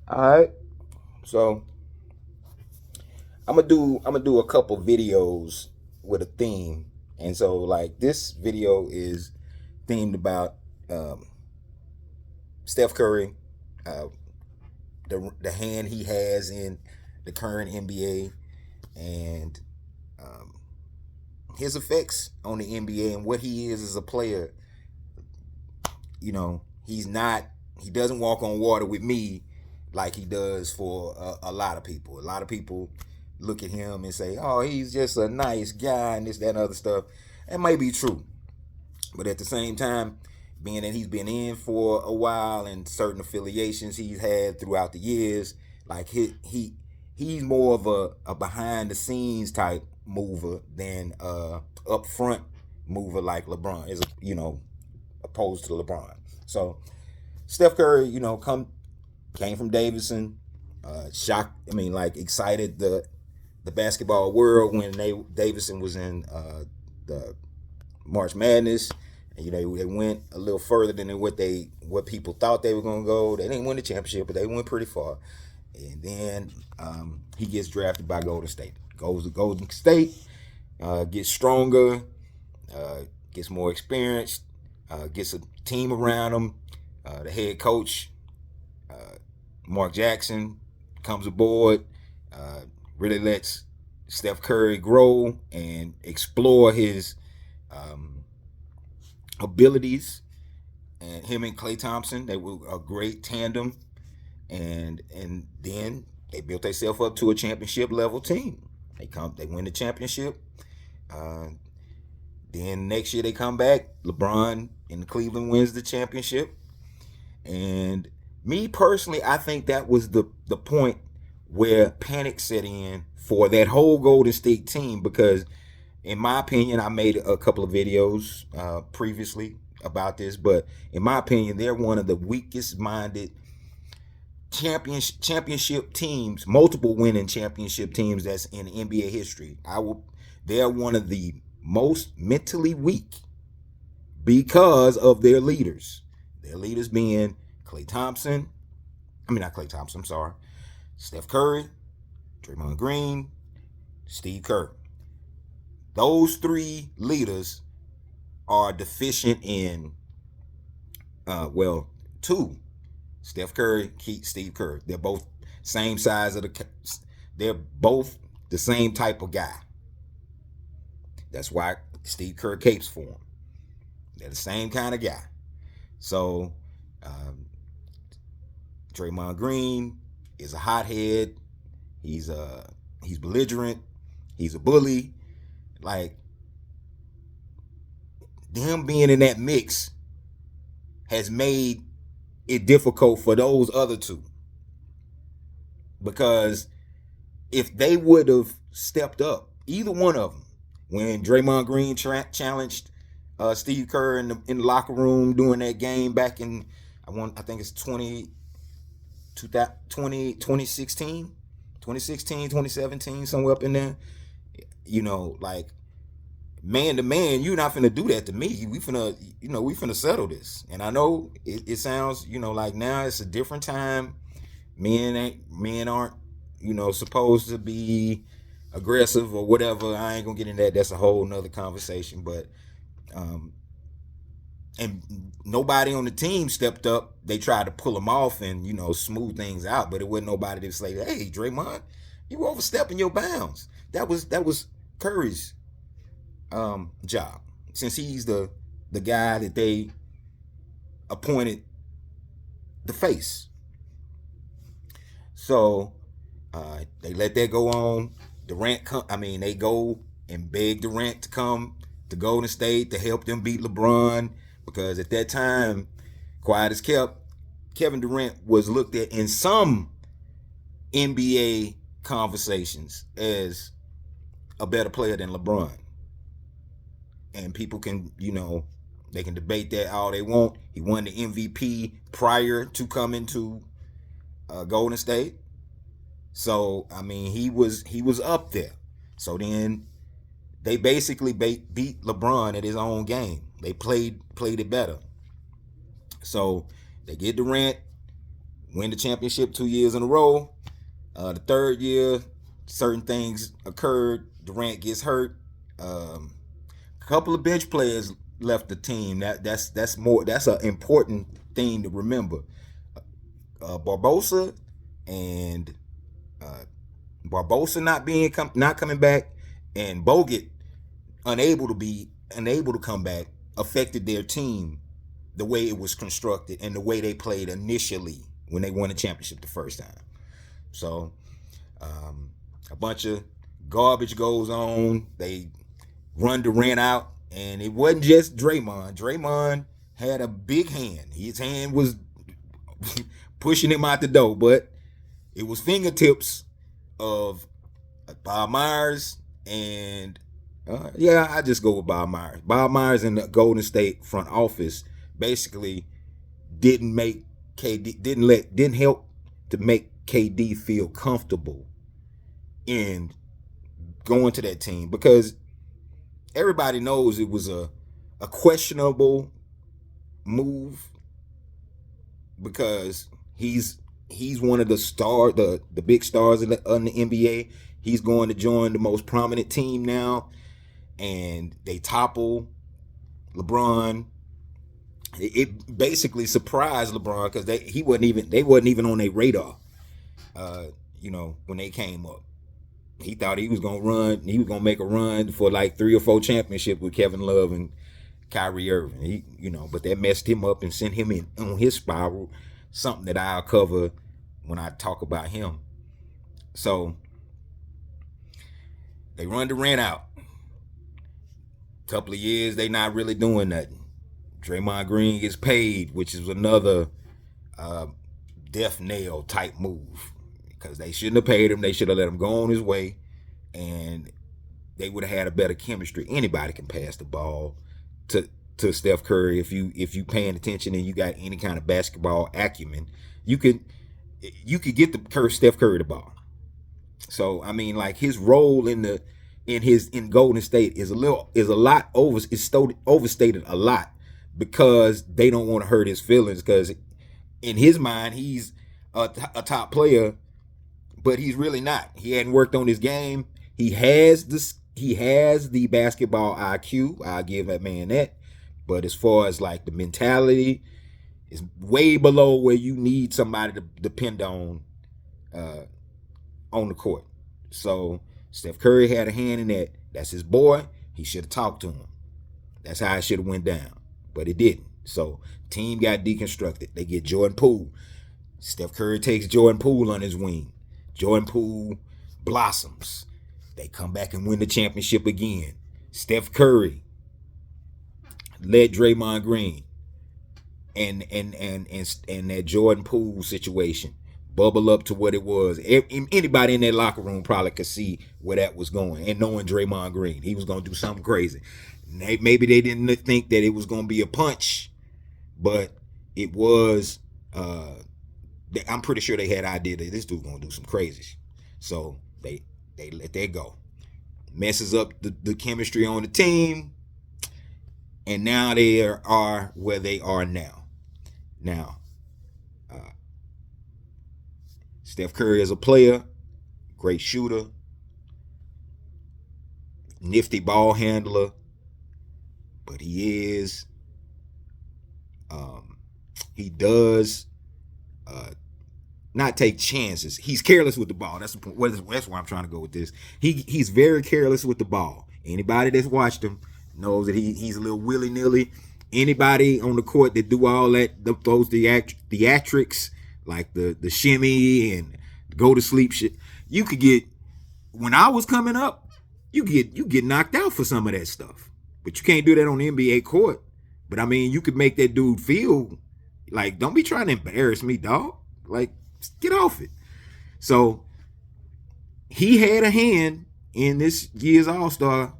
All right. So I'm gonna do a couple videos with a theme, and so like this video is themed about um, Steph Curry, uh, the hand he has in the current NBA, and um, his effects on the NBA and what he is as a player. You know, he's not. He doesn't walk on water with me like he does for a lot of people. A lot of people look at him and say, "Oh, he's just a nice guy," and this, that, and other stuff. That may be true, but at the same time, being that he's been in for a while and certain affiliations he's had throughout the years, like he's more of a behind the scenes type mover than up front mover like LeBron is. Opposed to LeBron. So Steph Curry, came from Davidson, shocked. I mean, like excited the basketball world when Davidson was in the March Madness. And, they went a little further than what people thought they were gonna go. They didn't win the championship, but they went pretty far. And then he gets drafted by Golden State. Goes to Golden State, gets stronger, uh, gets more experienced, gets a team around him. The head coach, uh, Mark Jackson, comes aboard, uh, really lets Steph Curry grow and explore his um, abilities. And him and Klay Thompson, they were a great tandem. And then they built themselves up to a championship level team. They win the championship. Uh, then next year they come back. LeBron in Cleveland wins the championship. And me personally, I think that was the point where panic set in for that whole Golden State team because, in my opinion, I made a couple of videos previously about this, but in my opinion, they're one of the weakest minded championship teams, multiple winning championship teams that's in NBA history. They're one of the most mentally weak because of their leaders. Their leaders being Klay Thompson. I mean, not Klay Thompson, I'm sorry. Steph Curry, Draymond Green, Steve Kerr. Those three leaders are deficient in, two. Steph Curry, Steve Kerr. They're both same size of they're both the same type of guy. That's why Steve Kerr capes for him. They're the same kind of guy. So, um, Draymond Green is a hothead. He's belligerent. He's a bully. Like him being in that mix has made it difficult for those other two because if they would have stepped up, either one of them, when Draymond Green challenged Steve Kerr in the locker room during that game back in I think it's 2016, 2017, somewhere up in there. Like man to man, you're not finna do that to me. We finna settle this. And I know it sounds, like now it's a different time. Men aren't, supposed to be aggressive or whatever. I ain't gonna get into that. That's a whole nother conversation. But um, and nobody on the team stepped up. They tried to pull them off and smooth things out, but it wasn't nobody to say, "Hey, Draymond, you overstepping your bounds." That was Curry's job, since he's the guy that they appointed the face. So they let that go on. They go and beg Durant to come to Golden State to help them beat LeBron because at that time, quiet as kept, Kevin Durant was looked at in some NBA conversations as a better player than LeBron. And people can, they can debate that all they want. He won the MVP prior to coming to Golden State. So I mean, he was up there. So then they basically beat LeBron at his own game. They played it better. So they get Durant, win the championship 2 years in a row. The third year, certain things occurred. Durant gets hurt. A couple of bench players left the team. That's an important thing to remember. Barbosa and Barbosa not coming back, and Bogut unable to come back affected their team, the way it was constructed and the way they played initially when they won the championship the first time. So a bunch of garbage goes on. They run Durant out, and it wasn't just Draymond. Draymond had a big hand. His hand was pushing him out the door, but it was fingertips of Bob Myers and I just go with Bob Myers. Bob Myers in the Golden State front office basically didn't help to make KD feel comfortable in going to that team, because everybody knows it was a questionable move, because he's one of the big stars in the NBA. He's going to join the most prominent team now, and they topple LeBron. It basically surprised LeBron, because they wasn't even on their radar. When they came up, he thought he was gonna make a run for like 3 or 4 championships with Kevin Love and Kyrie Irving. But that messed him up and sent him in on his spiral. Something that I'll cover when I talk about him. So they run Durant out. Couple of years, they not really doing nothing. Draymond Green gets paid, which is another death nail type move, because they shouldn't have paid him. They should have let him go on his way, and they would have had a better chemistry. Anybody can pass the ball to Steph Curry if you paying attention and you got any kind of basketball acumen. You could get Steph Curry the ball. So I mean, like, his role in Golden State is overstated a lot, because they don't want to hurt his feelings, because in his mind he's a top player, but he's really not. He hadn't worked on his game. He has the basketball IQ. I'll give that man that. But as far as like the mentality, is way below where you need somebody to depend on the court. So Steph Curry had a hand in that. That's his boy. He should have talked to him. That's how it should have went down. But it didn't. So team got deconstructed. They get Jordan Poole. Steph Curry takes Jordan Poole on his wing. Jordan Poole blossoms. They come back and win the championship again. Steph Curry led Draymond Green, and that Jordan Poole situation bubble up to what it was. Anybody in that locker room probably could see where that was going. And knowing Draymond Green, he was going to do something crazy. Maybe they didn't think that it was going to be a punch, but it was. I'm pretty sure they had an idea that this dude's going to do some crazy. So they let that go. Messes up the chemistry on the team. And now they are where they are now. Now, Steph Curry is a player, great shooter, nifty ball handler, but he does not take chances. He's careless with the ball. That's the point. That's where I'm trying to go with this. He's very careless with the ball. Anybody that's watched him knows that he's a little willy-nilly. Anybody on the court that do all that, those theatrics, like the shimmy and go to sleep shit, you could get, when I was coming up, you get knocked out for some of that stuff. But you can't do that on the NBA court. But I mean, you could make that dude feel like, don't be trying to embarrass me, dog. Like, get off it. So he had a hand in this year's All-Star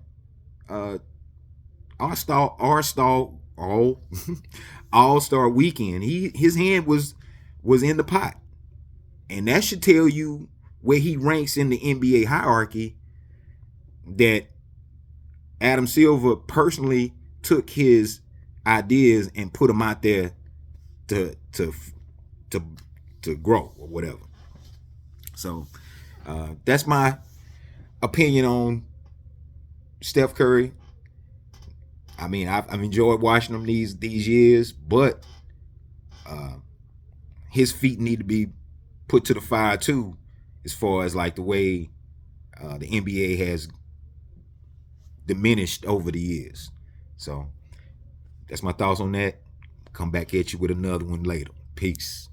weekend. His hand was in the pot. And that should tell you where he ranks in the NBA hierarchy, that Adam Silver personally took his ideas and put them out there to to grow or whatever. So that's my opinion on Steph Curry. I mean, I've enjoyed watching him these years, but his feet need to be put to the fire too, as far as like the way the NBA has diminished over the years. So that's my thoughts on that. Come back at you with another one later. Peace.